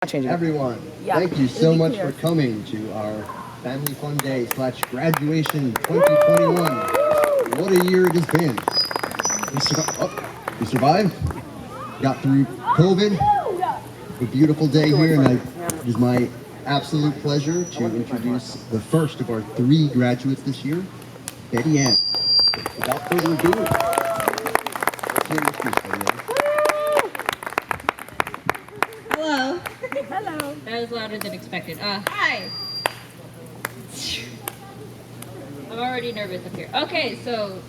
Everyone, Yeah, thank you it'll so be much clear. for coming to our Family Fun Day / graduation 2021. What a year it has been. We survived, got through COVID, a beautiful day here, and it is my absolute pleasure to introduce the first of our 3 graduates this year, Bettyann. Without further ado, let's hear your speech, Bettyann. Hello. Hello. That was louder than expected. Hi. I'm already nervous up here. Okay, so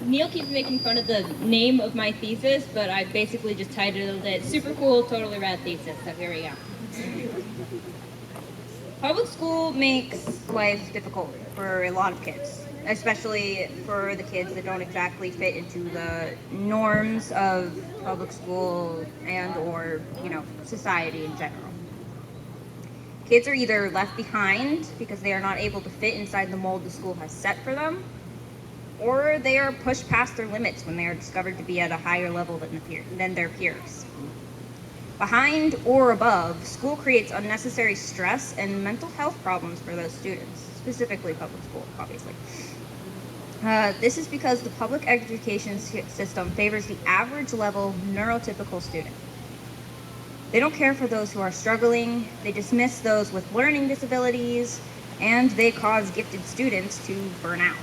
Neil keeps making fun of the name of my thesis, but I basically just titled it Super Cool, Totally Rad Thesis. So here we go. Public school makes life difficult for a lot of kids, especially for the kids that don't exactly fit into the norms of public school and or, society in general. Kids are either left behind because they are not able to fit inside the mold the school has set for them, or they are pushed past their limits when they are discovered to be at a higher level than their peers. Behind or above, school creates unnecessary stress and mental health problems for those students, specifically public school, obviously. This is because the public education system favors the average level neurotypical student. They don't care for those who are struggling, they dismiss those with learning disabilities, and they cause gifted students to burn out.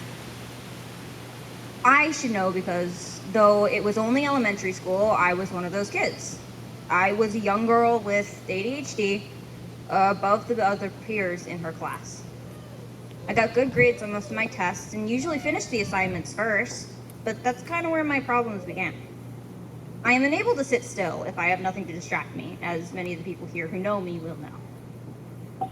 I should know because though it was only elementary school, I was one of those kids. I was a young girl with ADHD above the other peers in her class. I got good grades on most of my tests and usually finished the assignments first, but that's kind of where my problems began. I am unable to sit still if I have nothing to distract me, as many of the people here who know me will know.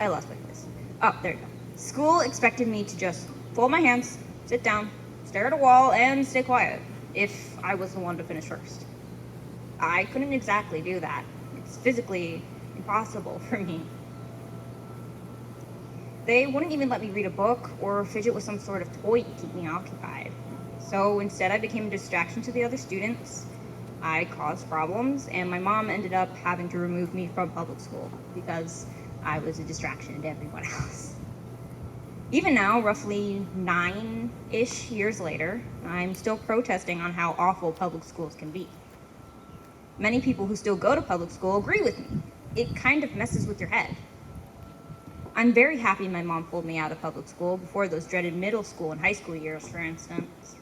I lost my place. Oh, there you go. School expected me to just fold my hands, sit down, stare at a wall, and stay quiet if I was the one to finish first. I couldn't exactly do that. It's physically impossible for me. They wouldn't even let me read a book or fidget with some sort of toy to keep me occupied. So instead I became a distraction to the other students. I caused problems, and my mom ended up having to remove me from public school because I was a distraction to everyone else. Even now, roughly 9-ish years later, I'm still protesting on how awful public schools can be. Many people who still go to public school agree with me. It kind of messes with your head. I'm very happy my mom pulled me out of public school before those dreaded middle school and high school years, for instance.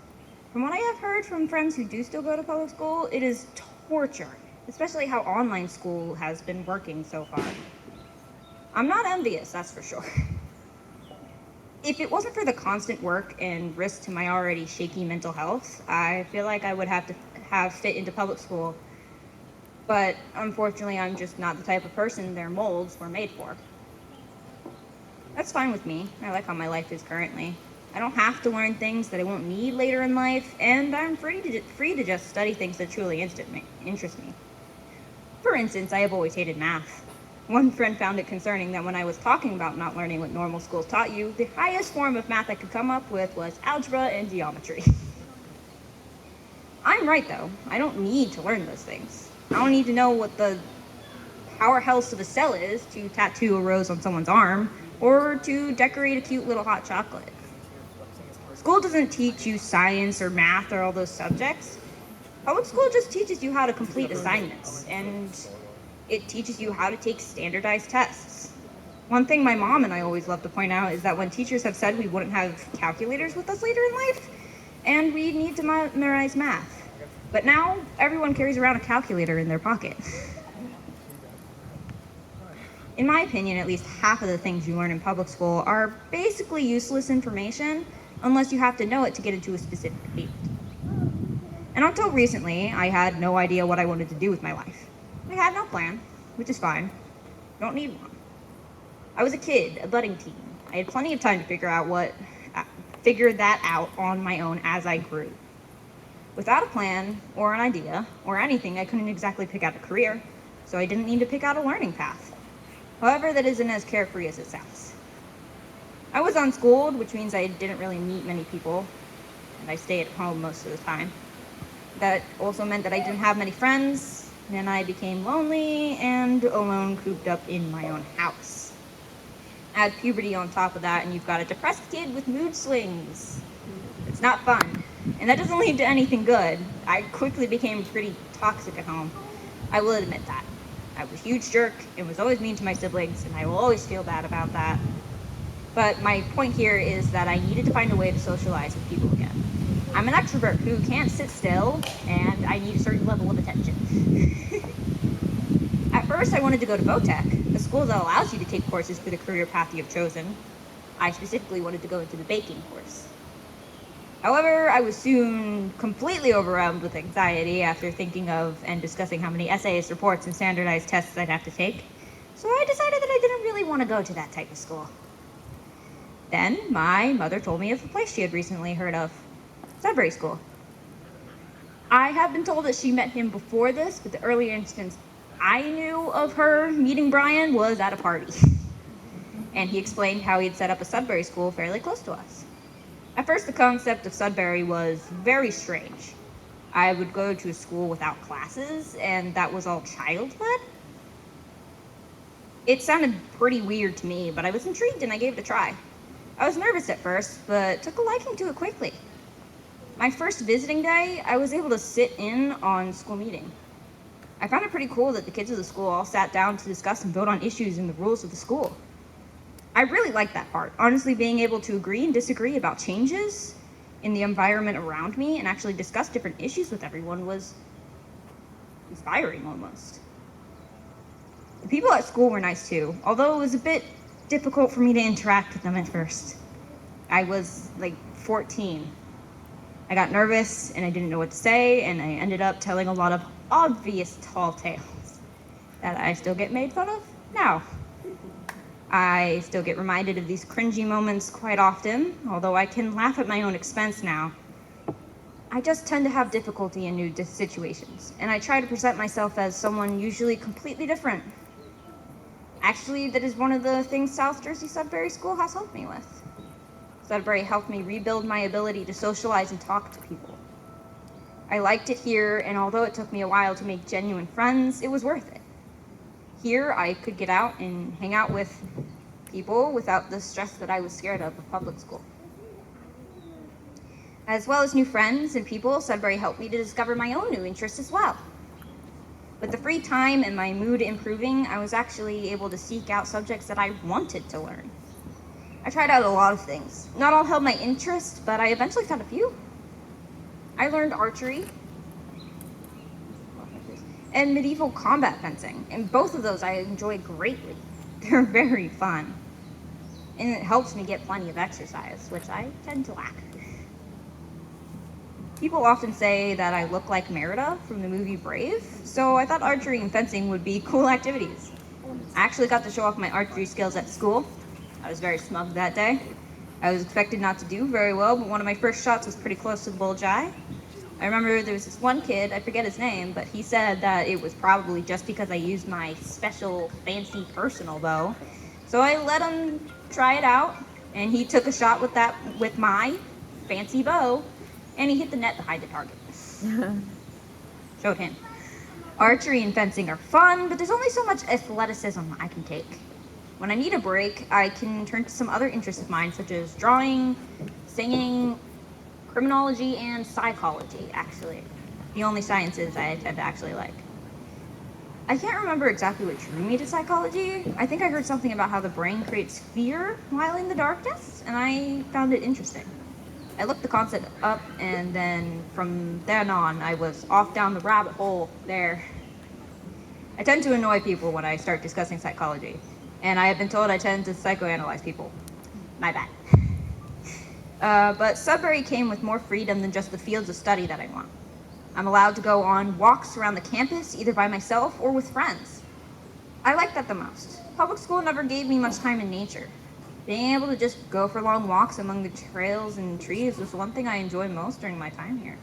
From what I have heard from friends who do still go to public school, it is torture, especially how online school has been working so far. I'm not envious, that's for sure. If it wasn't for the constant work and risk to my already shaky mental health, I feel like I would have to have fit into public school. But unfortunately, I'm just not the type of person their molds were made for. That's fine with me. I like how my life is currently. I don't have to learn things that I won't need later in life, and I'm free to just study things that truly interest me. For instance, I have always hated math. One friend found it concerning that when I was talking about not learning what normal schools taught you, the highest form of math I could come up with was algebra and geometry. I'm right though. I don't need to learn those things. I don't need to know what the powerhouse of a cell is to tattoo a rose on someone's arm or to decorate a cute little hot chocolate. School doesn't teach you science or math or all those subjects. Public school just teaches you how to complete assignments, and it teaches you how to take standardized tests. One thing my mom and I always love to point out is that when teachers have said we wouldn't have calculators with us later in life, and we need to memorize math. But now, everyone carries around a calculator in their pocket. In my opinion, at least half of the things you learn in public school are basically useless information unless you have to know it to get into a specific field. And until recently, I had no idea what I wanted to do with my life. I had no plan, which is fine. Don't need one. I was a kid, a budding teen. I had plenty of time to figure that out on my own as I grew. Without a plan, or an idea, or anything, I couldn't exactly pick out a career, so I didn't need to pick out a learning path. However, that isn't as carefree as it sounds. I was unschooled, which means I didn't really meet many people, and I stayed at home most of the time. That also meant that I didn't have many friends, and I became lonely and alone, cooped up in my own house. Add puberty on top of that, and you've got a depressed kid with mood swings. It's not fun, and that doesn't lead to anything good. I quickly became pretty toxic at home. I will admit that. I was a huge jerk and was always mean to my siblings, and I will always feel bad about that. But my point here is that I needed to find a way to socialize with people again. I'm an extrovert who can't sit still, and I need a certain level of attention. At first, I wanted to go to Votech, a school that allows you to take courses for the career path you have chosen. I specifically wanted to go into the baking course. However, I was soon completely overwhelmed with anxiety after thinking of and discussing how many essays, reports, and standardized tests I'd have to take, so I decided that I didn't really want to go to that type of school. Then, my mother told me of a place she had recently heard of, Sudbury School. I have been told that she met him before this, but the earlier instance I knew of her meeting Brian was at a party. And he explained how he'd set up a Sudbury school fairly close to us. At first, the concept of Sudbury was very strange. I would go to a school without classes, and that was all child-led. It sounded pretty weird to me, but I was intrigued and I gave it a try. I was nervous at first, but took a liking to it quickly. My first visiting day, I was able to sit in on school meeting. I found it pretty cool that the kids of the school all sat down to discuss and vote on issues and the rules of the school. I really liked that part. Honestly, being able to agree and disagree about changes in the environment around me and actually discuss different issues with everyone was inspiring almost. The people at school were nice too, although it was a bit difficult for me to interact with them at first. I was like 14. I got nervous and I didn't know what to say, and I ended up telling a lot of obvious tall tales that I still get made fun of now. I still get reminded of these cringy moments quite often, although I can laugh at my own expense now. I just tend to have difficulty in new situations, and I try to present myself as someone usually completely different. Actually, that is one of the things South Jersey Sudbury School has helped me with. Sudbury helped me rebuild my ability to socialize and talk to people. I liked it here, and although it took me a while to make genuine friends, it was worth it. Here, I could get out and hang out with people without the stress that I was scared of public school. As well as new friends and people, Sudbury helped me to discover my own new interests as well. With the free time and my mood improving, I was actually able to seek out subjects that I wanted to learn. I tried out a lot of things. Not all held my interest, but I eventually found a few. I learned archery and medieval combat fencing, and both of those I enjoy greatly. They're very fun, and it helps me get plenty of exercise, which I tend to lack. People often say that I look like Merida from the movie Brave, so I thought archery and fencing would be cool activities. I actually got to show off my archery skills at school. I was very smug that day. I was expected not to do very well, but one of my first shots was pretty close to the bullseye. I remember there was this one kid, I forget his name, but he said that it was probably just because I used my special fancy personal bow. So I let him try it out, and he took a shot with my fancy bow, and he hit the net behind the target. Showed him. Archery and fencing are fun, but there's only so much athleticism I can take. When I need a break, I can turn to some other interests of mine, such as drawing, singing, criminology, and psychology, actually. The only sciences I tend to actually like. I can't remember exactly what drew me to psychology. I think I heard something about how the brain creates fear while in the darkness, and I found it interesting. I looked the concept up, and then from then on, I was off down the rabbit hole there. I tend to annoy people when I start discussing psychology, and I have been told I tend to psychoanalyze people. My bad. But Sudbury came with more freedom than just the fields of study that I want. I'm allowed to go on walks around the campus, either by myself or with friends. I like that the most. Public school never gave me much time in nature. Being able to just go for long walks among the trails and trees was one thing I enjoyed most during my time here.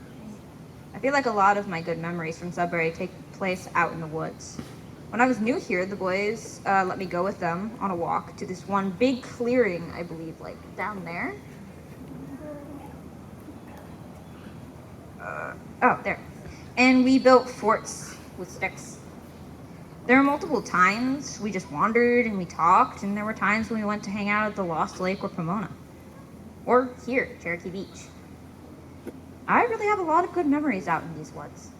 I feel like a lot of my good memories from Sudbury take place out in the woods. When I was new here, the boys let me go with them on a walk to this one big clearing, I believe, like down there. Oh, there. And we built forts with sticks. There were multiple times we just wandered and we talked, and there were times when we went to hang out at the Lost Lake or Pomona. Or here, Cherokee Beach. I really have a lot of good memories out in these woods.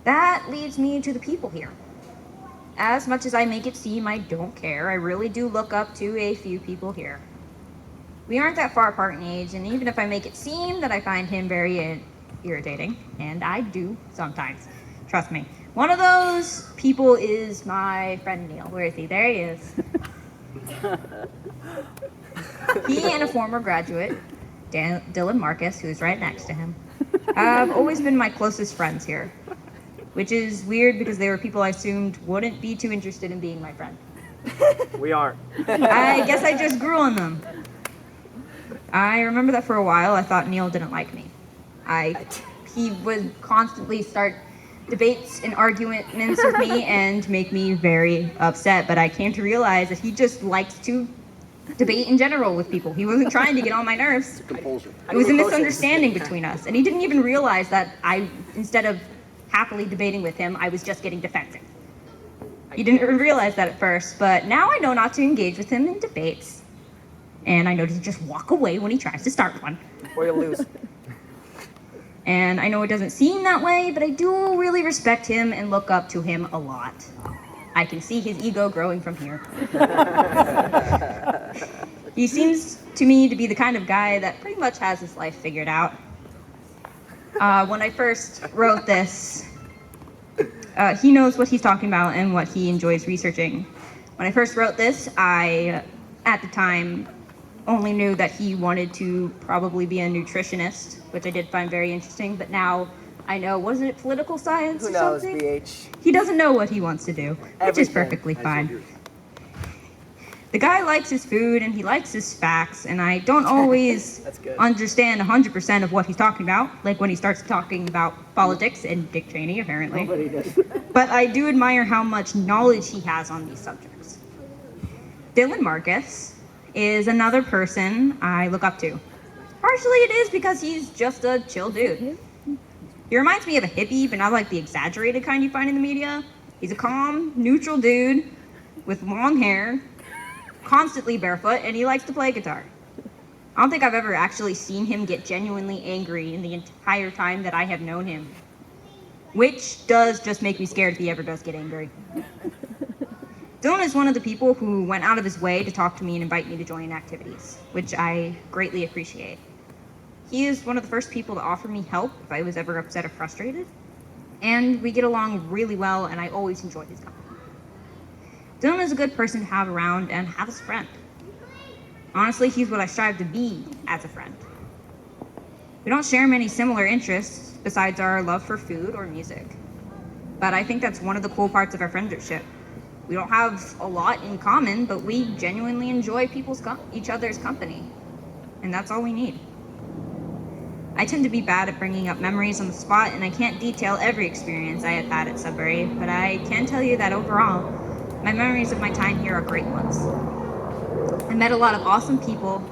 That leads me to the people here. As much as I make it seem I don't care, I really do look up to a few people here. We aren't that far apart in age, and even if I make it seem that I find him very irritating, and I do sometimes, trust me. One of those people is my friend Neil. Where is he? There he is. He and a former graduate, Dylan Marcus, who's right next to him, have always been my closest friends here, which is weird because they were people I assumed wouldn't be too interested in being my friend. We are. I guess I just grew on them. I remember that for a while I thought Neil didn't like me. He would constantly start debates and arguments with me and make me very upset, but I came to realize that he just liked to debate in general with people. He wasn't trying to get on my nerves. It was a misunderstanding between us, and he didn't even realize that instead of happily debating with him, I was just getting defensive. He didn't realize that at first, but now I know not to engage with him in debates, and I know to just walk away when he tries to start one. Or you lose. And I know it doesn't seem that way, but I do really respect him and look up to him a lot. I can see his ego growing from here. He seems to me to be the kind of guy that pretty much has his life figured out. When I first wrote this, he knows what he's talking about and what he enjoys researching. When I first wrote this, I, at the time, only knew that he wanted to probably be a nutritionist, which I did find very interesting, but now I know, wasn't it political science Who or knows, something? BH? He doesn't know what he wants to do, which is Everything. perfectly fine. The guy likes his food and he likes his facts, and I don't always That's good. understand 100% of what he's talking about, like when he starts talking about politics and Dick Cheney, apparently. Nobody does. But I do admire how much knowledge he has on these subjects. Dylan Marcus is another person I look up to. Partially it is because he's just a chill dude. He reminds me of a hippie, but not like the exaggerated kind you find in the media. He's a calm, neutral dude with long hair, constantly barefoot, and he likes to play guitar. I don't think I've ever actually seen him get genuinely angry in the entire time that I have known him, which does just make me scared if he ever does get angry. Dylan is one of the people who went out of his way to talk to me and invite me to join activities, which I greatly appreciate. He is one of the first people to offer me help if I was ever upset or frustrated, and we get along really well, and I always enjoy his company. Dylan is a good person to have around and have as a friend. Honestly, he's what I strive to be as a friend. We don't share many similar interests besides our love for food or music, but I think that's one of the cool parts of our friendship. We don't have a lot in common, but we genuinely enjoy each other's company, and that's all we need. I tend to be bad at bringing up memories on the spot, and I can't detail every experience I have had at Sudbury, but I can tell you that overall, my memories of my time here are great ones. I met a lot of awesome people.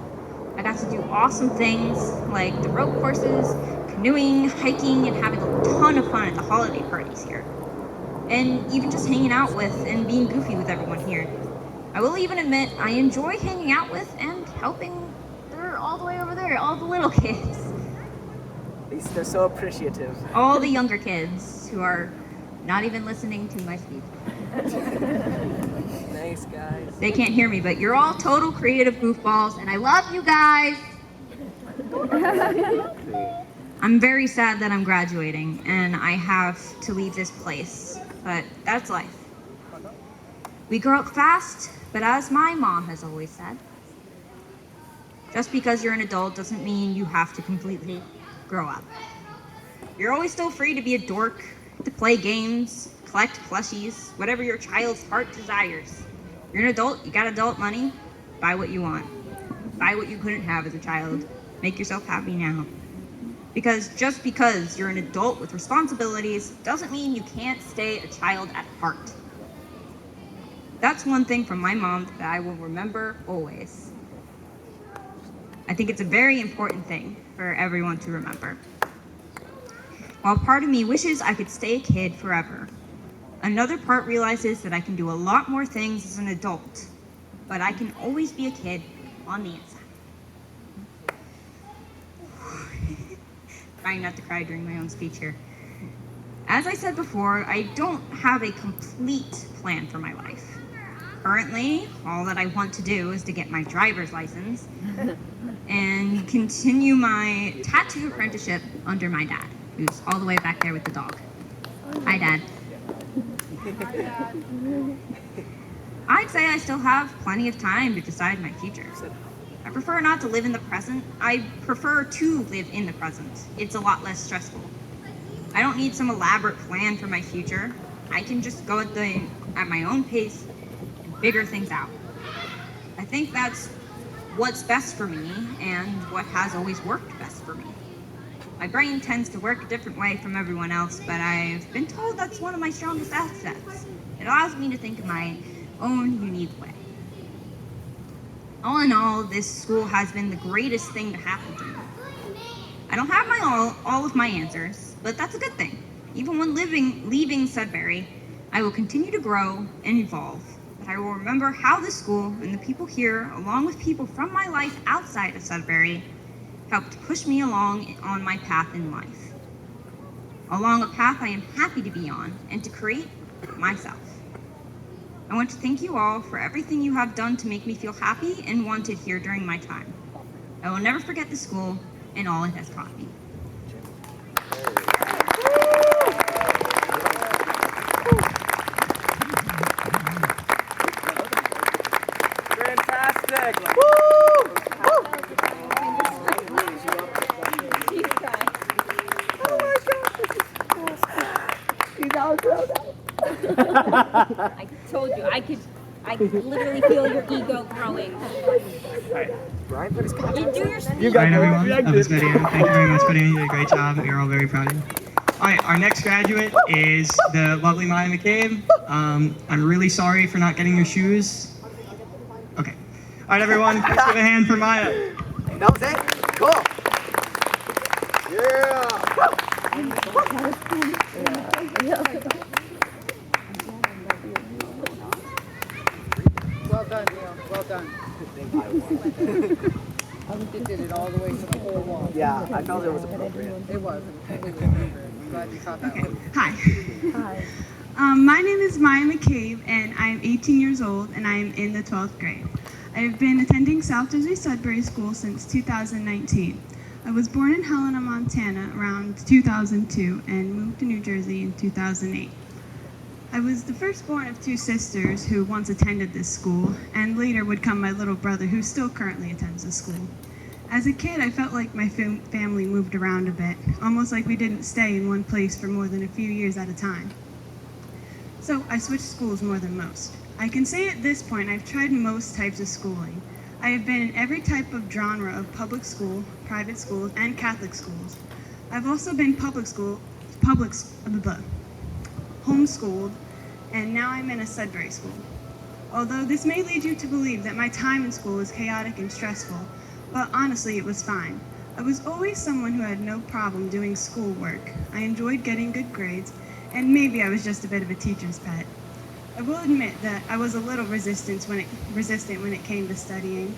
I got to do awesome things like the rope courses, canoeing, hiking, and having a ton of fun at the holiday parties here. And even just hanging out with and being goofy with everyone here. I will even admit I enjoy hanging out with and helping all the way over there, all the little kids. They're so appreciative. All the younger kids who are not even listening to my speech. Nice, guys. They can't hear me, but you're all total creative goofballs, and I love you guys. I'm very sad that I'm graduating, and I have to leave this place, but that's life. We grow up fast, but as my mom has always said, just because you're an adult doesn't mean you have to completely grow up. You're always still free to be a dork, to play games, collect plushies, whatever your child's heart desires. You're an adult, you got adult money, buy what you want. Buy what you couldn't have as a child. Make yourself happy now. Because just because you're an adult with responsibilities doesn't mean you can't stay a child at heart. That's one thing from my mom that I will remember always. I think it's a very important thing for everyone to remember. While part of me wishes I could stay a kid forever, Another part realizes that I can do a lot more things as an adult, but I can always be a kid on the inside. Trying not to cry during my own speech here. As I said before, I don't have a complete plan for my life. Currently, all that I want to do is to get my driver's license and continue my tattoo apprenticeship under my dad, who's all the way back there with the dog. Hi, Dad. I'd say I still have plenty of time to decide my future. I prefer not to live in the present. I prefer to live in the present. It's a lot less stressful. I don't need some elaborate plan for my future. I can just go at my own pace and figure things out. I think that's what's best for me and what has always worked best for me. My brain tends to work a different way from everyone else, but I've been told that's one of my strongest assets. It allows me to think in my own unique way. All in all, this school has been the greatest thing to happen to me. I don't have all of my answers, but that's a good thing. Even when leaving Sudbury, I will continue to grow and evolve. But I will remember how this school and the people here, along with people from my life outside of Sudbury, helped push me along on my path in life. Along a path I am happy to be on and to create myself. I want to thank you all for everything you have done to make me feel happy and wanted here during my time. I will never forget the school and all it has taught me. Fantastic! I told you, I could literally feel your ego growing. Brian put his cap You do your You All got right, everyone. it. That was Bettyann. Thank you very much, Bettyann. You did a great job. We're all very proud of you. All right, our next graduate is the lovely Mya McCabe. I'm really sorry for not getting your shoes. Okay. All right, everyone. Let's give a hand for Mya. That was it? Cool. Yeah. Well done, Neil. Well done. You did it all the way to the whole wall. Yeah, I felt it was appropriate. It was. I'm glad you caught that one. Hi. Hi. My name is Mya McCabe, and I'm 18 years old, and I am in the 12th grade. I have been attending South Jersey Sudbury School since 2019. I was born in Helena, Montana around 2002 and moved to New Jersey in 2008. I was the firstborn of two sisters who once attended this school, and later would come my little brother who still currently attends the school. As a kid, I felt like my family moved around a bit, almost like we didn't stay in one place for more than a few years at a time. So I switched schools more than most. I can say at this point I've tried most types of schooling. I have been in every type of genre of public school, private schools, and Catholic schools. I've also been homeschooled, and now I'm in a Sudbury school. Although this may lead you to believe that my time in school was chaotic and stressful, but honestly it was fine. I was always someone who had no problem doing schoolwork. I enjoyed getting good grades, and maybe I was just a bit of a teacher's pet. I will admit that I was a little resistant when it came to studying.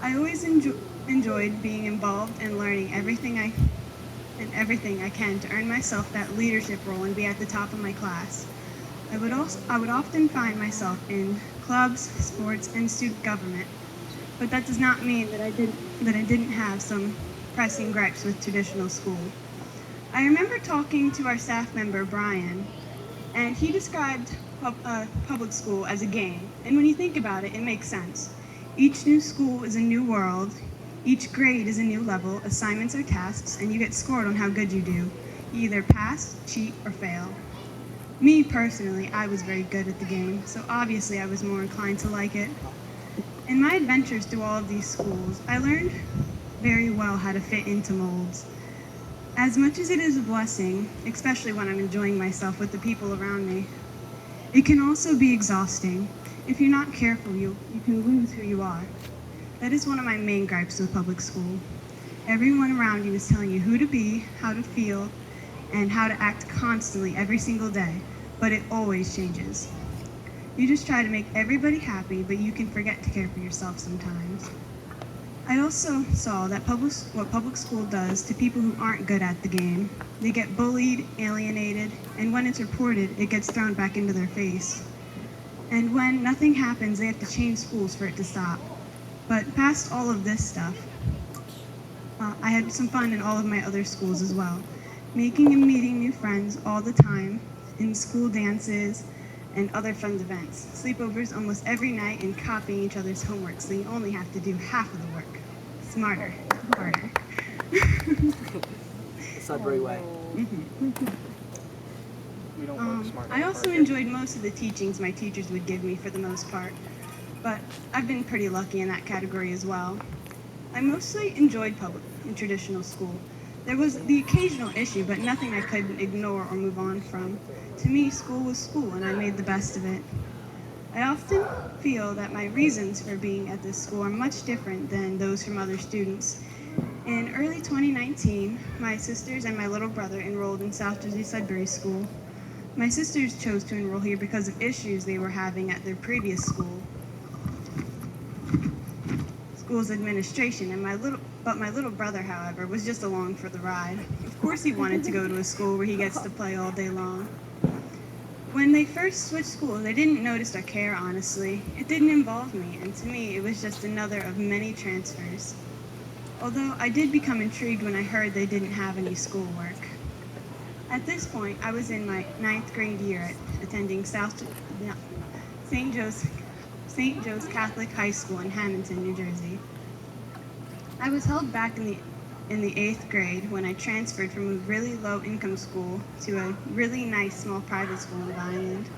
I always enjoyed being involved and learning everything I can to earn myself that leadership role and be at the top of my class. I would often find myself in clubs, sports, and student government, but that does not mean that I didn't have some pressing gripes with traditional school. I remember talking to our staff member Brian, and he described public school as a game, and when you think about it, it makes sense. Each new school is a new world, each grade is a new level, assignments are tasks, and you get scored on how good you do. You either pass, cheat, or fail. Me personally, I was very good at the game, so obviously I was more inclined to like it. In my adventures through all of these schools, I learned very well how to fit into molds. As much as it is a blessing, especially when I'm enjoying myself with the people around me, it can also be exhausting. If you're not careful, you can lose who you are. That is one of my main gripes with public school. Everyone around you is telling you who to be, how to feel, and how to act constantly every single day. but it always changes. You just try to make everybody happy, but you can forget to care for yourself sometimes. I also saw that what public school does to people who aren't good at the game. They get bullied, alienated, and when it's reported, it gets thrown back into their face. And when nothing happens, they have to change schools for it to stop. But past all of this stuff, I had some fun in all of my other schools as well, making and meeting new friends all the time in school dances and other fun events, sleepovers almost every night, and copying each other's homework so you only have to do half of the work. Smarter, harder. Sudbury way. I also enjoyed most of the teachings my teachers would give me for the most part, but I've been pretty lucky in that category as well. I mostly enjoyed public and traditional school. There was the occasional issue, but nothing I couldn't ignore or move on from. To me, school was school, and I made the best of it. I often feel that my reasons for being at this school are much different than those from other students. In early 2019, my sisters and my little brother enrolled in South Jersey Sudbury School. My sisters chose to enroll here because of issues they were having at their previous school's administration, and my little brother, however, was just along for the ride. Of course he wanted to go to a school where he gets to play all day long. When they first switched schools, I didn't notice or care, honestly. It didn't involve me, and to me, it was just another of many transfers. Although I did become intrigued when I heard they didn't have any schoolwork. At this point, I was in my 9th grade year attending St. Joe's Catholic High School in Hamilton, New Jersey. I was held back in the 8th grade when I transferred from a really low-income school to a really nice small private school in Vineland.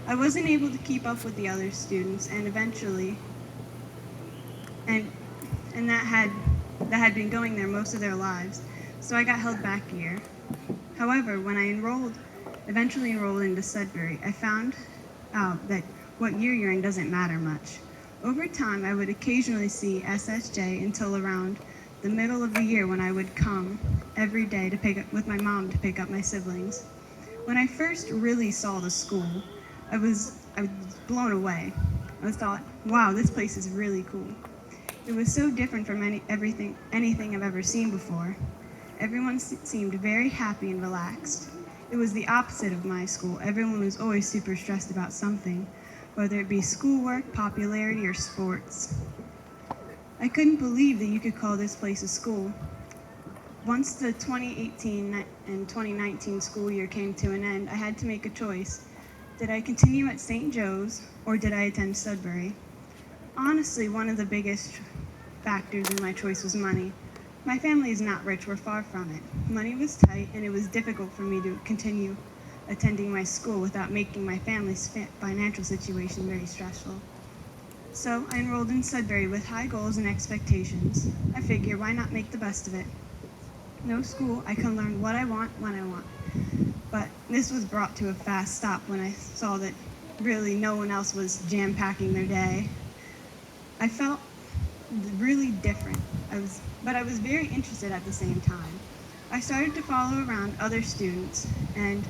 I wasn't able to keep up with the other students, and eventually, and that had been going there most of their lives, so I got held back a year. However, when I eventually enrolled into Sudbury, I found out that what year you're in doesn't matter much. Over time, I would occasionally see SSJ until around the middle of the year, when I would come every day with my mom to pick up my siblings. When I first really saw the school, I was blown away. I thought, wow, this place is really cool. It was so different from anything I've ever seen before. Everyone seemed very happy and relaxed. It was the opposite of my school. Everyone was always super stressed about something, whether it be schoolwork, popularity, or sports. I couldn't believe that you could call this place a school. Once the 2018 and 2019 school year came to an end, I had to make a choice. Did I continue at St. Joe's, or did I attend Sudbury? Honestly, one of the biggest factors in my choice was money. My family is not rich, we're far from it. Money was tight, and it was difficult for me to continue attending my school without making my family's financial situation very stressful. So I enrolled in Sudbury with high goals and expectations. I figure, why not make the best of it? No school, I can learn what I want when I want. But this was brought to a fast stop when I saw that really no one else was jam-packing their day. I felt really different, but I was very interested at the same time. I started to follow around other students, and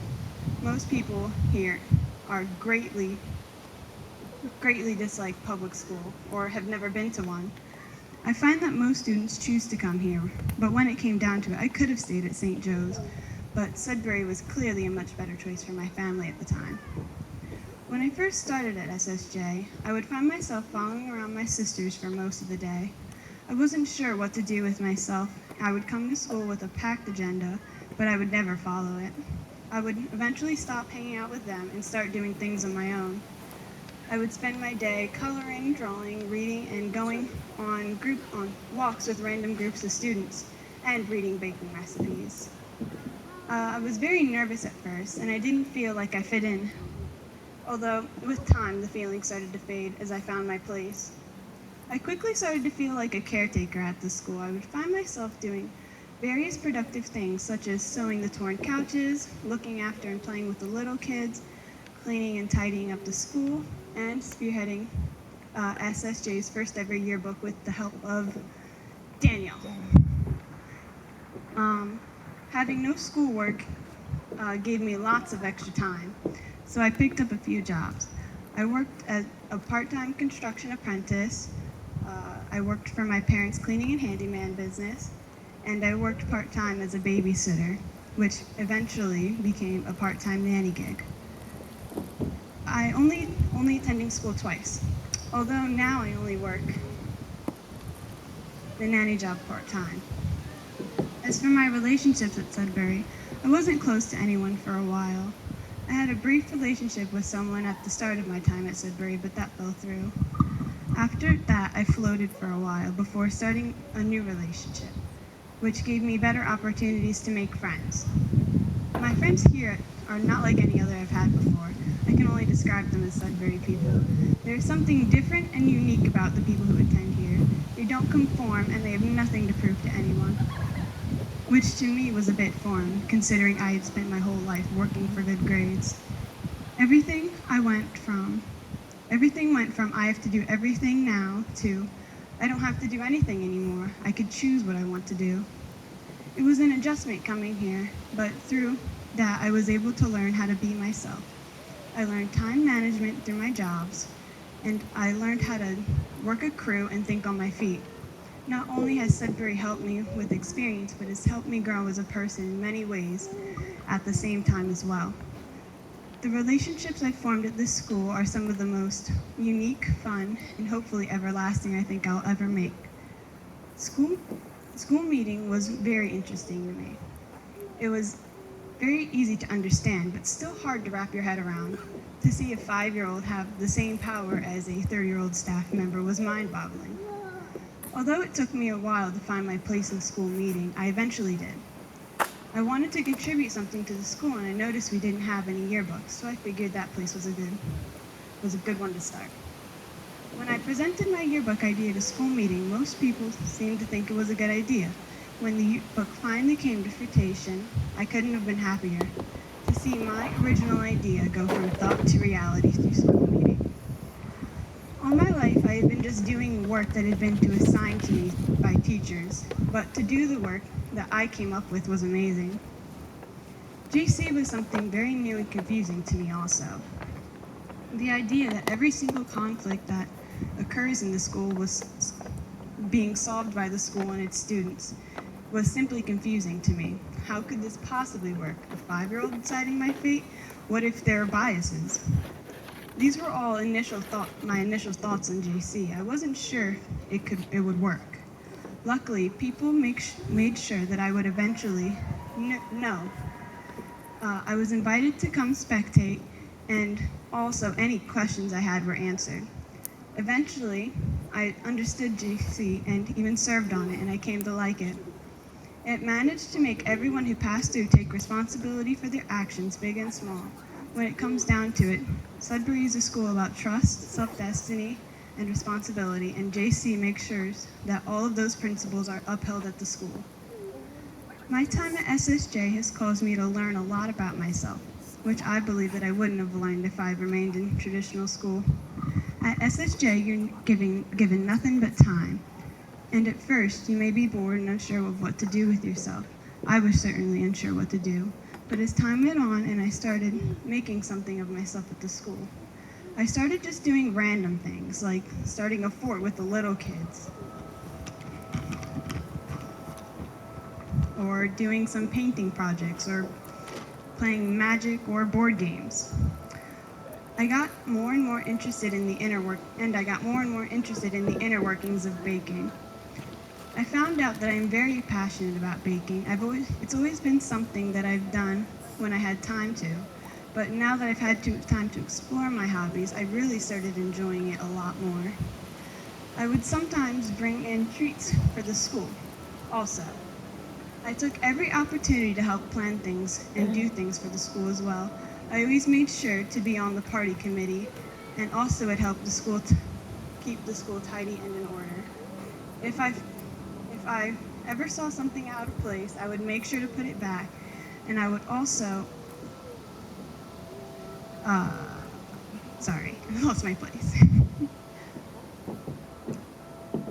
most people here are greatly dislike public school or have never been to one. I find that most students choose to come here, but when it came down to it, I could have stayed at St. Joe's, but Sudbury was clearly a much better choice for my family at the time. When I first started at SSJ, I would find myself following around my sisters for most of the day. I wasn't sure what to do with myself. I would come to school with a packed agenda, but I would never follow it. I would eventually stop hanging out with them and start doing things on my own. I would spend my day coloring, drawing, reading, and going on walks with random groups of students, and reading baking recipes. I was very nervous at first, and I didn't feel like I fit in. Although, with time, the feeling started to fade as I found my place. I quickly started to feel like a caretaker at the school. I would find myself doing various productive things, such as sewing the torn couches, looking after and playing with the little kids, cleaning and tidying up the school, and spearheading SSJ's first ever yearbook with the help of Daniel. Having no schoolwork gave me lots of extra time. so I picked up a few jobs. I worked as a part-time construction apprentice. I worked for my parents' cleaning and handyman business, and I worked part-time as a babysitter, which eventually became a part-time nanny gig. I only attending school twice, although now I only work the nanny job part-time. As for my relationships at Sudbury, I wasn't close to anyone for a while. I had a brief relationship with someone at the start of my time at Sudbury, but that fell through. After that, I floated for a while before starting a new relationship, which gave me better opportunities to make friends. My friends here are not like any other I've had before. I can only describe them as Sudbury people. There's something different and unique about the people who attend here. They don't conform and they have nothing to prove to anyone, which to me was a bit foreign, considering I had spent my whole life working for good grades. Everything went from I have to do everything now to I don't have to do anything anymore. I could choose what I want to do. It was an adjustment coming here, but through that I was able to learn how to be myself. I learned time management through my jobs, and I learned how to work a crew and think on my feet. Not only has Sudbury helped me with experience, but it's helped me grow as a person in many ways at the same time as well. The relationships I've formed at this school are some of the most unique, fun, and hopefully everlasting I think I'll ever make. School meeting was very interesting to me. It was very easy to understand, but still hard to wrap your head around. To see a 5-year-old have the same power as a 30-year-old staff member was mind-boggling. Although it took me a while to find my place in school meeting, I eventually did. I wanted to contribute something to the school, and I noticed we didn't have any yearbooks, so I figured that place was a good one to start. When I presented my yearbook idea to school meeting, most people seemed to think it was a good idea. When the yearbook finally came to fruition, I couldn't have been happier to see my original idea go from thought to reality through school meeting. All my life, I had been just doing work that had been assigned to me by teachers, but to do the work that I came up with was amazing. JC was something very new and confusing to me also. The idea that every single conflict that occurs in the school was being solved by the school and its students was simply confusing to me. How could this possibly work? A 5-year-old deciding my fate? What if there are biases? These were all my initial thoughts on JC. I wasn't sure it would work. Luckily, people made sure that I would eventually know. I was invited to come spectate, and also any questions I had were answered. Eventually, I understood JC and even served on it, and I came to like it. It managed to make everyone who passed through take responsibility for their actions, big and small. When it comes down to it, Sudbury is a school about trust, self-destiny, and responsibility, and JC makes sure that all of those principles are upheld at the school. My time at SSJ has caused me to learn a lot about myself, which I believe that I wouldn't have learned if I had remained in traditional school. At SSJ, you're given nothing but time, and at first you may be bored and unsure of what to do with yourself. I was certainly unsure what to do, but as time went on and I started making something of myself at the school, I started just doing random things, like starting a fort with the little kids, or doing some painting projects, or playing magic or board games. I got more and more interested in the inner workings of baking. I found out that I'm very passionate about baking. It's always been something that I've done when I had time to, but now that I've had time to explore my hobbies, I really started enjoying it a lot more. I would sometimes bring in treats for the school also. I took every opportunity to help plan things and do things for the school as well. I always made sure to be on the party committee, and also it helped the school keep the school tidy and in order. If I ever saw something out of place, I would make sure to put it back, and I would also, sorry, I lost my place.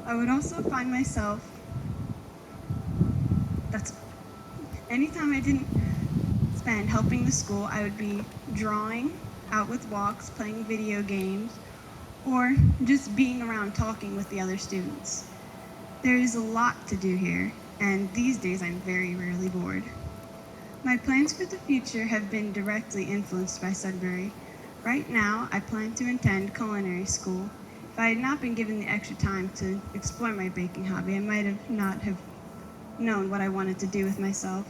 I would also find myself, anytime I didn't spend helping the school, I would be drawing, out with walks, playing video games, or just being around talking with the other students. There is a lot to do here, and these days I'm very rarely bored. My plans for the future have been directly influenced by Sudbury. Right now, I plan to attend culinary school. If I had not been given the extra time to explore my baking hobby, I might have not have known what I wanted to do with myself.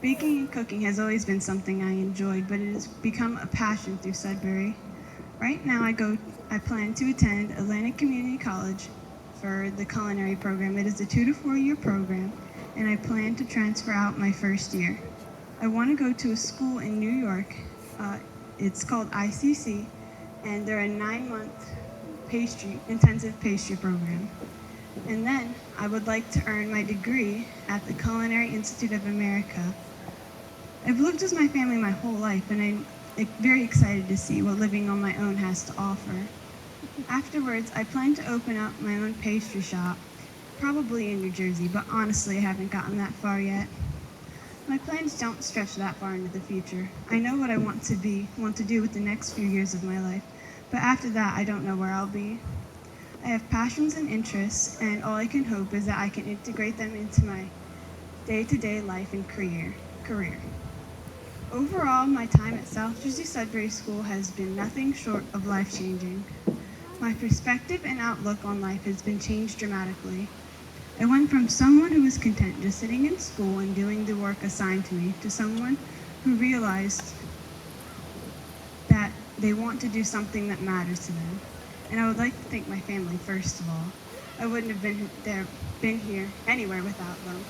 Baking and cooking has always been something I enjoyed, but it has become a passion through Sudbury. Right now, I plan to attend Atlantic Community College for the culinary program. It is a 2 to 4 year program, and I plan to transfer out my first year. I want to go to a school in New York. It's called ICC, and they're a 9-month intensive pastry program. And then I would like to earn my degree at the Culinary Institute of America. I've lived with my family my whole life, and I'm very excited to see what living on my own has to offer. Afterwards, I plan to open up my own pastry shop, probably in New Jersey, but honestly, I haven't gotten that far yet. My plans don't stretch that far into the future. I know what I want to do with the next few years of my life, but after that, I don't know where I'll be. I have passions and interests, and all I can hope is that I can integrate them into my day-to-day life and career. Overall, my time at South Jersey Sudbury School has been nothing short of life-changing. My perspective and outlook on life has been changed dramatically. I went from someone who was content just sitting in school and doing the work assigned to me to someone who realized that they want to do something that matters to them. And I would like to thank my family first of all. I wouldn't have been here anywhere without them,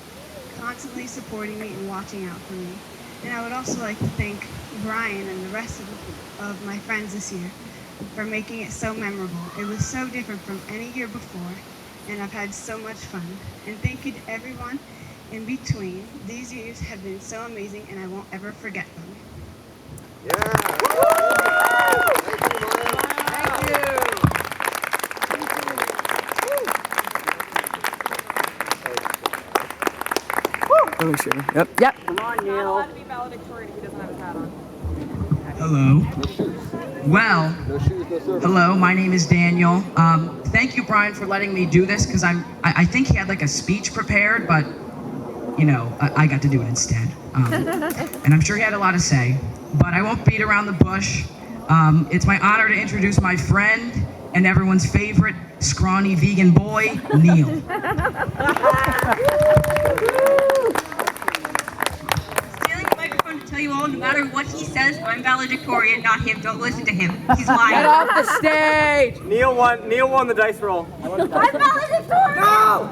constantly supporting me and watching out for me. And I would also like to thank Brian and the rest of my friends this year for making it so memorable. It was so different from any year before, and I've had so much fun. And thank you to everyone in between. These years have been so amazing, and I won't ever forget them. Yeah. Oh, sure. Yep. Come on, Neil. Hello. Well, hello, my name is Daniel. Thank you, Brian, for letting me do this, because I think he had like a speech prepared, but, you know, I got to do it instead. And I'm sure he had a lot to say, but I won't beat around the bush. It's my honor to introduce my friend and everyone's favorite scrawny vegan boy, Neil. You all, no matter what he says, I'm valedictorian, not him. Don't listen to him. He's lying. Get off the stage! Neil won the dice roll. I'm valedictorian! No!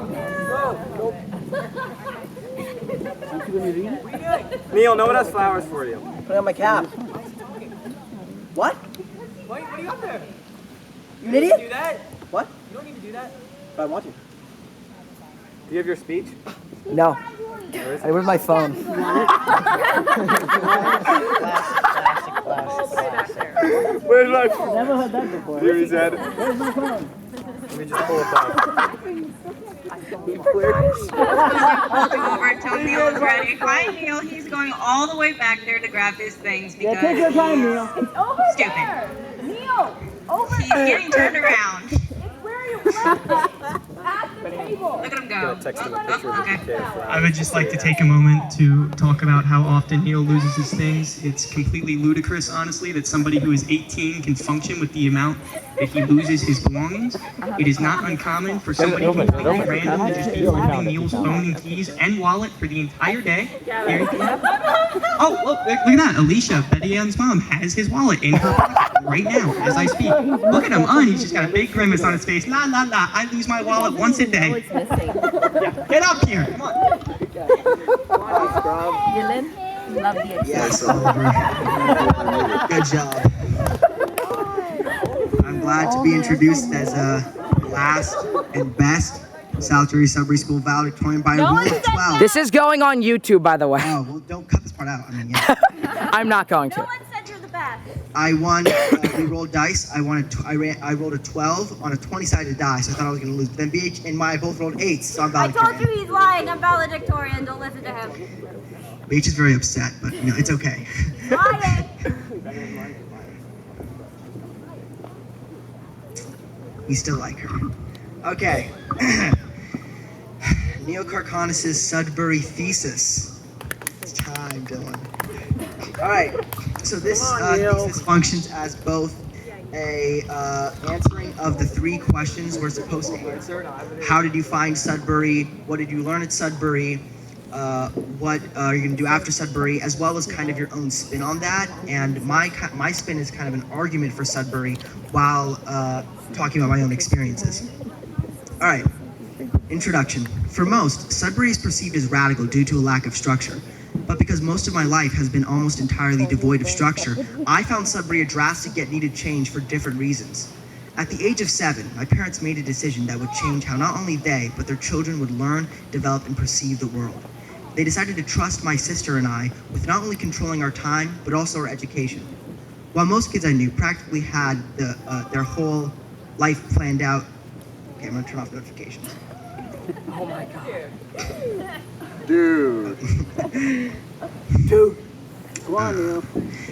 Neil, no one has flowers for you. Put on my cap. What? What are you up there? You idiot? Do that? What? You don't need to do that. But I want to. Do you have your speech? No. Where's my phone? Where's my phone? Never heard that before. Here he said. Where's my phone? Let me just pull it back. Over until Neil is ready. Hi, Neil. He's going all the way back there to grab his things because Yeah, take your time, Neil. It's over stupid. there. Neil, over He's there. getting turned around. It's where you left it. At the table. Look at him go. Text him a picture of Okay. the bouquet of flowers. I would just like to take a moment to talk about how often Neil loses his things. It's completely ludicrous, honestly, that somebody who is 18 can function with the amount that he loses his belongings. It is not uncommon for somebody completely random to just be holding Neil's phone and keys and wallet for the entire day. Here you go. Oh, look at that. Alicia, Bettyan's mom, has his wallet in her pocket right now as I speak. Look at him on. He's just got a big grimace on his face. La, la, la. I lose my wallet once a day. Yeah, get up here. Come on. Dylan, love the Yes, Oliver. Good job. I'm glad to be introduced as last and best South Jersey Sudbury School valedictorian by a rule of 12. This is going on YouTube, by the way. Oh, well, don't cut this part out. I mean, yeah. I'm not going to. No one said you're the best. I won. We rolled dice. I rolled a 12 on a 20-sided die, so I thought I was going to lose. But then BH and Mya both rolled 8s, so I'm I valedictorian. told you he's lying. I'm valedictorian. Don't listen to him. BH is very upset, but you know it's okay. Lying. We still like her. Okay. Neil Karkhanis' Sudbury thesis. It's time, Dylan. All right. So this thesis functions as both a answering of the 3 questions we're supposed to answer. How did you find Sudbury? What did you learn at Sudbury? What are you going to do after Sudbury, as well as kind of your own spin on that. And my spin is kind of an argument for Sudbury while talking about my own experiences. All right, introduction. For most, Sudbury is perceived as radical due to a lack of structure. But because most of my life has been almost entirely devoid of structure, I found Sudbury a drastic yet needed change for different reasons. At the age of 7, my parents made a decision that would change how not only they, but their children would learn, develop, and perceive the world. They decided to trust my sister and I with not only controlling our time, but also our education. While most kids I knew practically had their whole life planned out. Okay, I'm gonna turn off notifications. Oh my God. Dude. Come on, Neil.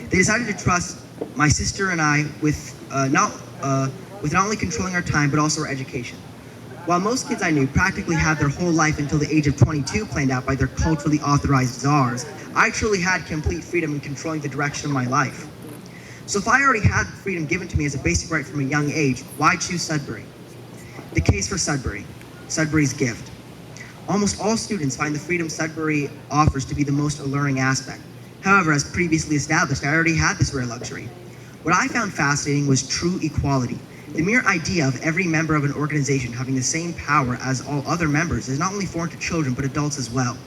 They decided to trust my sister and I with not only controlling our time, but also our education. While most kids I knew practically had their whole life until the age of 22 planned out by their culturally authorized czars, I truly had complete freedom in controlling the direction of my life. So if I already had freedom given to me as a basic right from a young age, why choose Sudbury? The case for Sudbury, Sudbury's gift. Almost all students find the freedom Sudbury offers to be the most alluring aspect. However, as previously established, I already had this rare luxury. What I found fascinating was true equality. The mere idea of every member of an organization having the same power as all other members is not only foreign to children, but adults as well.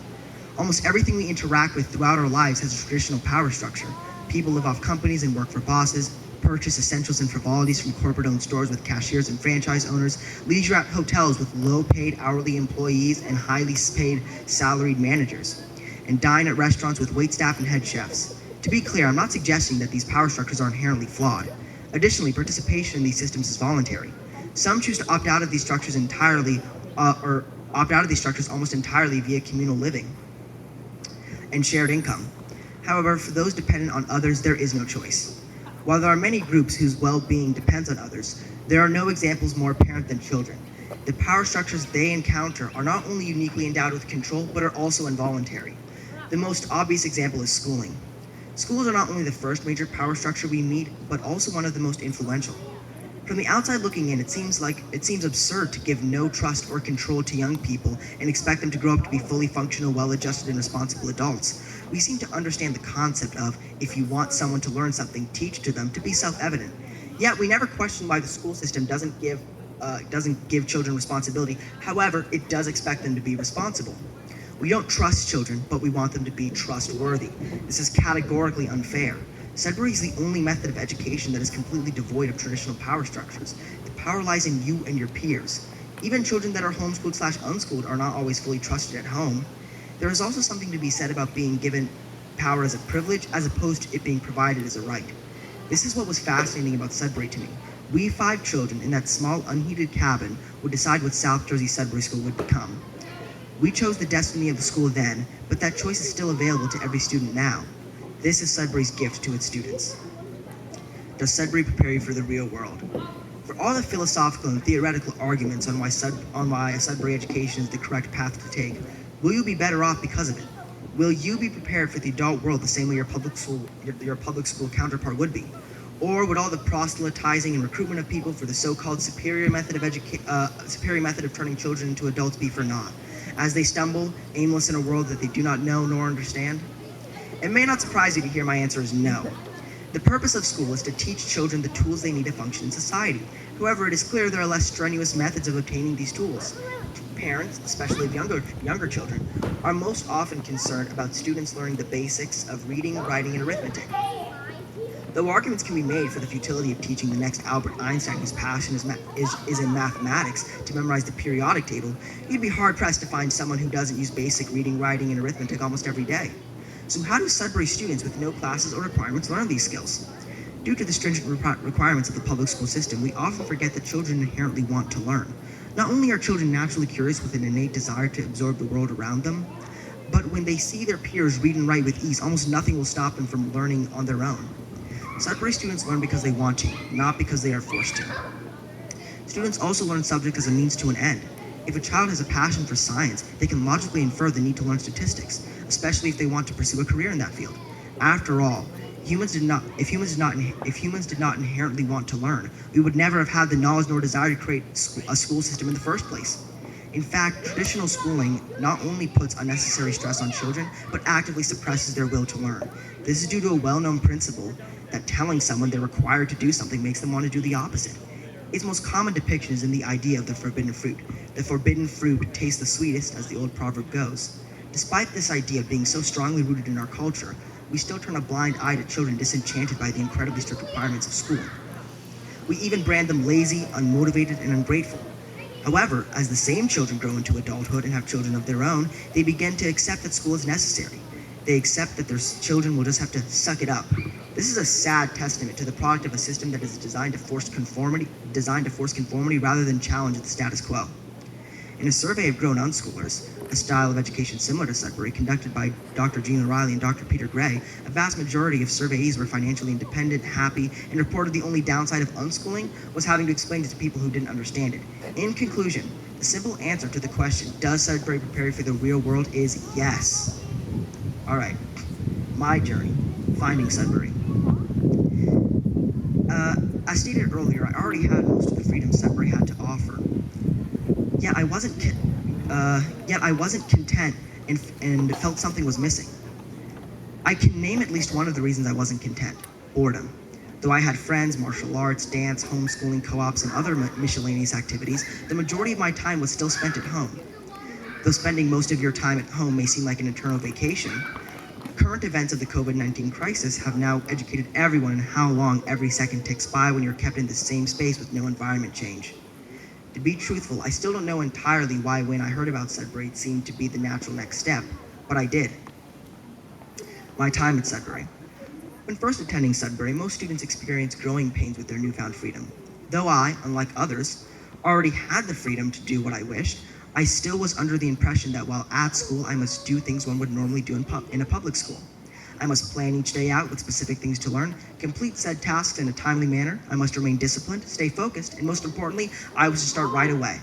Almost everything we interact with throughout our lives has a traditional power structure. People live off companies and work for bosses, purchase essentials and frivolities from corporate-owned stores with cashiers and franchise owners, leisure at hotels with low-paid hourly employees and highly paid salaried managers, and dine at restaurants with waitstaff and head chefs. To be clear, I'm not suggesting that these power structures are inherently flawed. Additionally, participation in these systems is voluntary. Some choose to opt out of these structures entirely, or opt out of these structures almost entirely via communal living and shared income. However, for those dependent on others, there is no choice. While there are many groups whose well-being depends on others, there are no examples more apparent than children. The power structures they encounter are not only uniquely endowed with control, but are also involuntary. The most obvious example is schooling. Schools are not only the first major power structure we meet, but also one of the most influential. From the outside looking in, it seems absurd to give no trust or control to young people and expect them to grow up to be fully functional, well-adjusted, and responsible adults. We seem to understand the concept of, if you want someone to learn something, teach to them, to be self-evident. Yet we never question why the school system doesn't give children responsibility. However, it does expect them to be responsible. We don't trust children, but we want them to be trustworthy. This is categorically unfair. Sudbury is the only method of education that is completely devoid of traditional power structures. The power lies in you and your peers. Even children that are homeschooled/unschooled are not always fully trusted at home. There is also something to be said about being given power as a privilege as opposed to it being provided as a right. This is what was fascinating about Sudbury to me. We 5 children in that small unheated cabin would decide what South Jersey Sudbury School would become. We chose the destiny of the school then, but that choice is still available to every student now. This is Sudbury's gift to its students. Does Sudbury prepare you for the real world? For all the philosophical and theoretical arguments on why a Sudbury education is the correct path to take, will you be better off because of it? Will you be prepared for the adult world the same way your public school counterpart would be? Or would all the proselytizing and recruitment of people for the so-called superior method of turning children into adults be for naught, as they stumble, aimless in a world that they do not know nor understand? It may not surprise you to hear my answer is no. The purpose of school is to teach children the tools they need to function in society. However, it is clear there are less strenuous methods of obtaining these tools. Parents, especially of younger children, are most often concerned about students learning the basics of reading, writing, and arithmetic. Though arguments can be made for the futility of teaching the next Albert Einstein whose passion is in mathematics to memorize the periodic table, you'd be hard-pressed to find someone who doesn't use basic reading, writing, and arithmetic almost every day. So how do Sudbury students with no classes or requirements learn these skills? Due to the stringent requirements of the public school system, we often forget that children inherently want to learn. Not only are children naturally curious with an innate desire to absorb the world around them, but when they see their peers read and write with ease, almost nothing will stop them from learning on their own. Sudbury students learn because they want to, not because they are forced to. Students also learn subjects as a means to an end. If a child has a passion for science, they can logically infer the need to learn statistics, especially if they want to pursue a career in that field. After all, if humans did not inherently want to learn, we would never have had the knowledge nor desire to create a school system in the first place. In fact, traditional schooling not only puts unnecessary stress on children, but actively suppresses their will to learn. This is due to a well-known principle that telling someone they're required to do something makes them want to do the opposite. Its most common depiction is in the idea of the forbidden fruit. The forbidden fruit tastes the sweetest, as the old proverb goes. Despite this idea being so strongly rooted in our culture, we still turn a blind eye to children disenchanted by the incredibly strict requirements of school. We even brand them lazy, unmotivated, and ungrateful. However, as the same children grow into adulthood and have children of their own, they begin to accept that school is necessary. They accept that their children will just have to suck it up. This is a sad testament to the product of a system that is designed to force conformity rather than challenge the status quo. In a survey of grown unschoolers, a style of education similar to Sudbury, conducted by Dr. Gene O'Reilly and Dr. Peter Gray, a vast majority of surveyees were financially independent, happy, and reported the only downside of unschooling was having to explain it to people who didn't understand it. In conclusion, the simple answer to the question, does Sudbury prepare you for the real world, is yes. All right, my journey, finding Sudbury. As stated earlier, I already had most of the freedom Sudbury had to offer. Yet I wasn't content and felt something was missing. I can name at least one of the reasons I wasn't content: boredom. Though I had friends, martial arts, dance, homeschooling, co-ops, and other miscellaneous activities, the majority of my time was still spent at home. Though spending most of your time at home may seem like an eternal vacation, current events of the COVID-19 crisis have now educated everyone in how long every second ticks by when you're kept in the same space with no environment change. To be truthful, I still don't know entirely why when I heard about Sudbury it seemed to be the natural next step, but I did. My time at Sudbury. When first attending Sudbury, most students experience growing pains with their newfound freedom. Though I, unlike others, already had the freedom to do what I wished, I still was under the impression that while at school, I must do things one would normally do in a public school. I must plan each day out with specific things to learn, complete said tasks in a timely manner, I must remain disciplined, stay focused, and most importantly, I was to start right away.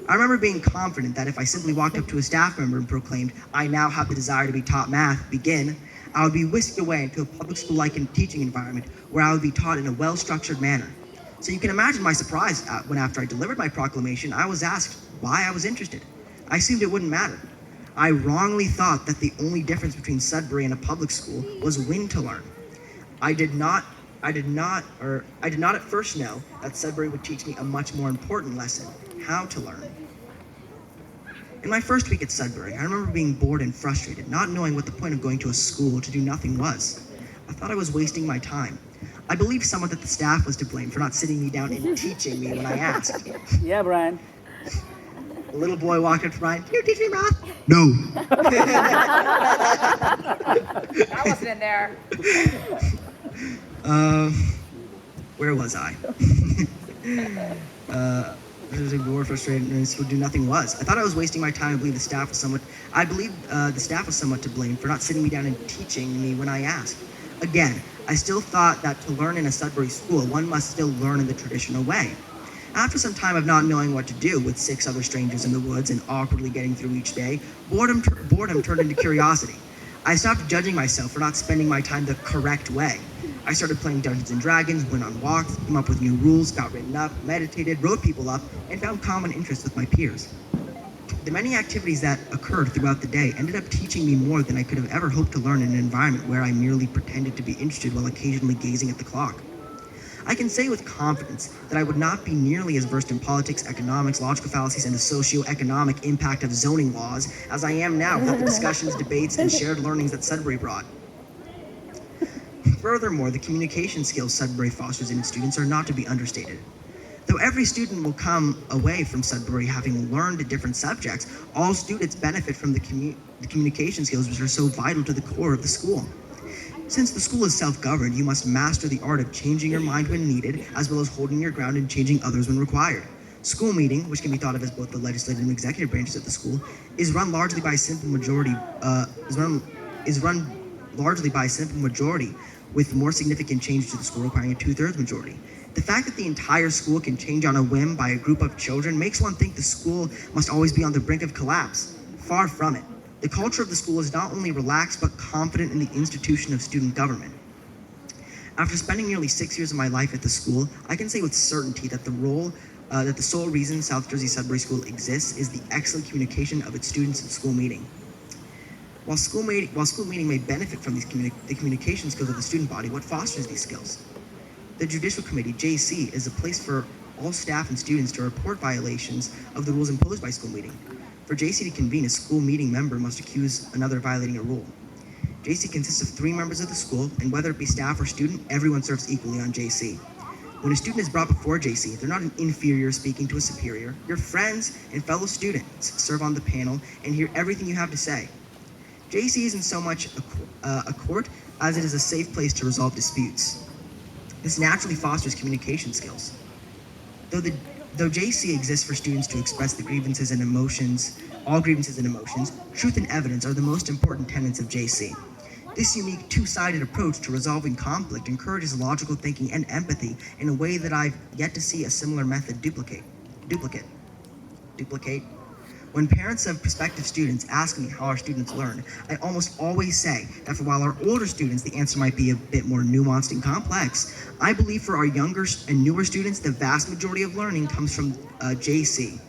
I remember being confident that if I simply walked up to a staff member and proclaimed, "I now have the desire to be taught math, begin," I would be whisked away into a public school-like teaching environment where I would be taught in a well-structured manner. So you can imagine my surprise when after I delivered my proclamation, I was asked why I was interested. I assumed it wouldn't matter. I wrongly thought that the only difference between Sudbury and a public school was when to learn. I did not at first know that Sudbury would teach me a much more important lesson: how to learn. In my first week at Sudbury, I remember being bored and frustrated, not knowing what the point of going to a school to do nothing was. I thought I was wasting my time. I believed somewhat that the staff was to blame for not sitting me down and teaching me when I asked. Yeah, Brian. A little boy walked up to Brian, "Can you teach me math?" "No." I wasn't in there. Where was I? I was bored, frustrated, and would do nothing was. I thought I was wasting my time. I believed the staff was somewhat to blame for not sitting me down and teaching me when I asked. Again, I still thought that to learn in a Sudbury school, one must still learn in the traditional way. After some time of not knowing what to do with 6 other strangers in the woods and awkwardly getting through each day, boredom turned into curiosity. I stopped judging myself for not spending my time the correct way. I started playing Dungeons & Dragons, went on walks, came up with new rules, got written up, meditated, wrote people up, and found common interests with my peers. The many activities that occurred throughout the day ended up teaching me more than I could have ever hoped to learn in an environment where I merely pretended to be interested while occasionally gazing at the clock. I can say with confidence that I would not be nearly as versed in politics, economics, logical fallacies, and the socio-economic impact of zoning laws as I am now without the discussions, debates, and shared learnings that Sudbury brought. Furthermore, the communication skills Sudbury fosters in its students are not to be understated. Though every student will come away from Sudbury having learned different subjects, all students benefit from the communication skills which are so vital to the core of the school. Since the school is self-governed, you must master the art of changing your mind when needed, as well as holding your ground and changing others when required. School meeting, which can be thought of as both the legislative and executive branches of the school, is run largely by a simple majority, with more significant changes to the school requiring a 2/3 majority. The fact that the entire school can change on a whim by a group of children makes one think the school must always be on the brink of collapse. Far from it. The culture of the school is not only relaxed but confident in the institution of student government. After spending nearly 6 years of my life at the school, I can say with certainty that the sole reason South Jersey Sudbury School exists is the excellent communication of its students in school meeting. While school meeting may benefit from the communication skills of the student body, what fosters these skills? The Judicial Committee, JC, is a place for all staff and students to report violations of the rules imposed by school meeting. For JC to convene, a school meeting member must accuse another of violating a rule. JC consists of 3 members of the school, and whether it be staff or student, everyone serves equally on JC. When a student is brought before JC, they're not an inferior speaking to a superior. Your friends and fellow students serve on the panel and hear everything you have to say. JC isn't so much a court as it is a safe place to resolve disputes. This naturally fosters communication skills. Though JC exists for students to express the grievances and emotions, all grievances and emotions, truth and evidence are the most important tenets of JC. This unique two-sided approach to resolving conflict encourages logical thinking and empathy in a way that I've yet to see a similar method duplicate. When parents of prospective students ask me how our students learn, I almost always say that for while our older students, the answer might be a bit more nuanced and complex, I believe for our younger and newer students, the vast majority of learning comes from JC.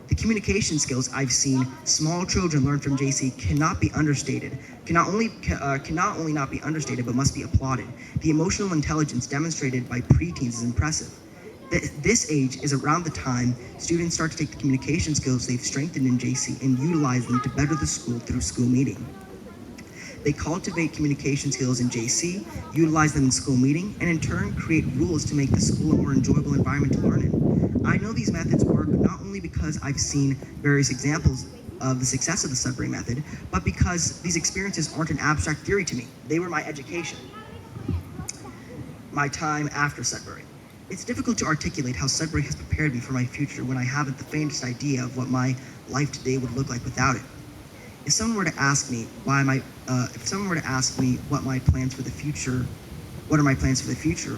The communication skills I've seen small children learn from JC cannot be understated. Cannot only not be understated, but must be applauded. The emotional intelligence demonstrated by preteens is impressive. This age is around the time students start to take the communication skills they've strengthened in JC and utilize them to better the school through school meeting. They cultivate communication skills in JC, utilize them in school meeting, and in turn create rules to make the school a more enjoyable environment to learn in. I know these methods work not only because I've seen various examples of the success of the Sudbury method, but because these experiences aren't an abstract theory to me. They were my education, my time after Sudbury. It's difficult to articulate how Sudbury has prepared me for my future when I haven't the faintest idea of what my life today would look like without it. If someone were to ask me what are my plans for the future,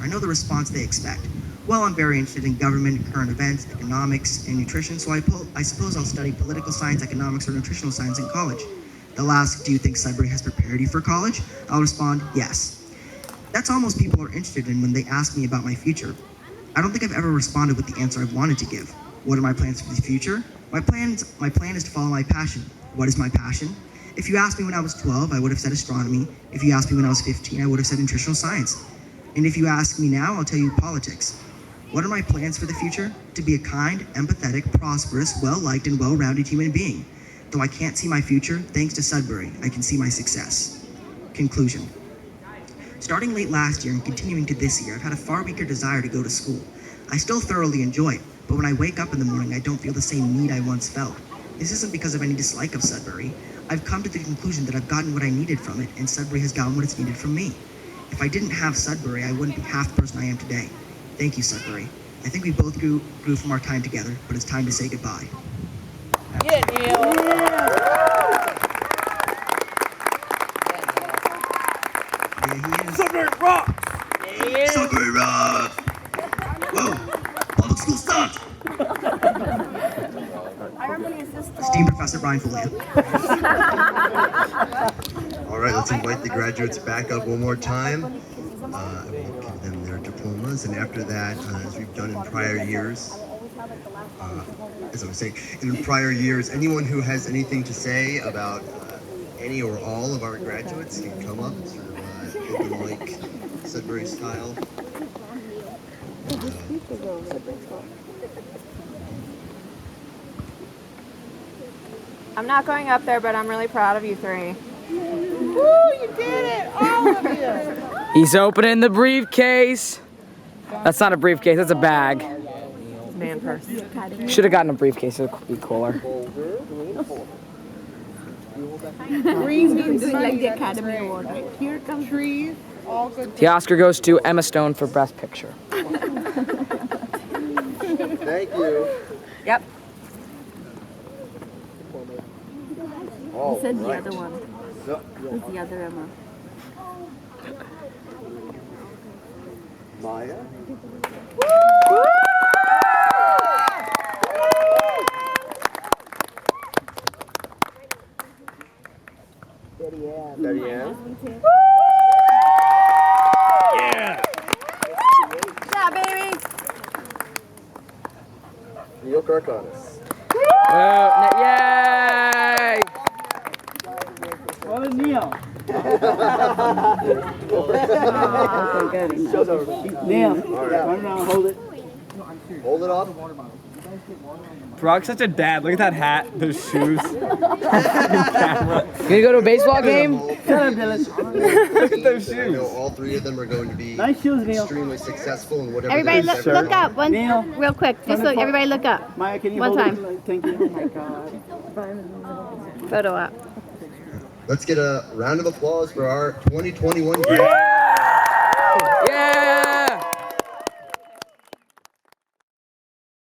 I know the response they expect. Well, I'm very interested in government, current events, economics, and nutrition, so I suppose I'll study political science, economics, or nutritional science in college. They'll ask, do you think Sudbury has prepared you for college? I'll respond, yes. That's all most people are interested in when they ask me about my future. I don't think I've ever responded with the answer I've wanted to give. What are my plans for the future? My plan is to follow my passion. What is my passion? If you asked me when I was 12, I would have said astronomy. If you asked me when I was 15, I would have said nutritional science. And if you ask me now, I'll tell you politics. What are my plans for the future? To be a kind, empathetic, prosperous, well-liked, and well-rounded human being. Though I can't see my future, thanks to Sudbury, I can see my success. Conclusion. Starting late last year and continuing to this year, I've had a far weaker desire to go to school. I still thoroughly enjoy it, but when I wake up in the morning, I don't feel the same need I once felt. This isn't because of any dislike of Sudbury. I've come to the conclusion that I've gotten what I needed from it, and Sudbury has gotten what it's needed from me. If I didn't have Sudbury, I wouldn't be half the person I am today. Thank you, Sudbury. I think we both grew from our time together, but it's time to say goodbye. Yeah, Neil. Sudbury rocks! Sudbury rocks! Whoa! Public school sucks! Esteemed Professor Brian Foley. All right, let's invite the graduates back up one more time. We'll give them their diplomas, and after that, as we've done in prior years, anyone who has anything to say about any or all of our graduates can come up, sort of open mic, Sudbury style. I'm not going up there, but I'm really proud of you three. Woo, you did it! All of you! He's opening the briefcase. That's not a briefcase, that's a bag. Man purse. Should have gotten a briefcase, it would be cooler. Trees means like the Academy Award. Here comes trees. All good. The Oscar goes to Emma Stone for Best Picture. Thank you. Yep. All said the right. other one. Who's the other Emma? Mya. Bettyann. Yeah, baby. Neil Karkhanis. Yay! What was Neil? Neil, run around, hold it. Hold it up. Brock's such a dad. Look at that hat, those shoes. Gonna go to a baseball game? Shut up, Dylan. Look at those I know shoes. all three of them are going to be Nice shoes, Neil. extremely successful in whatever Everybody they look, set look out. up. One, Neil. real quick. Just look. Everybody look up. Mya, can you One hold time. it? Thank you. Oh my God. Photo up. Let's get a round of applause for our 2021 graduates. Yay!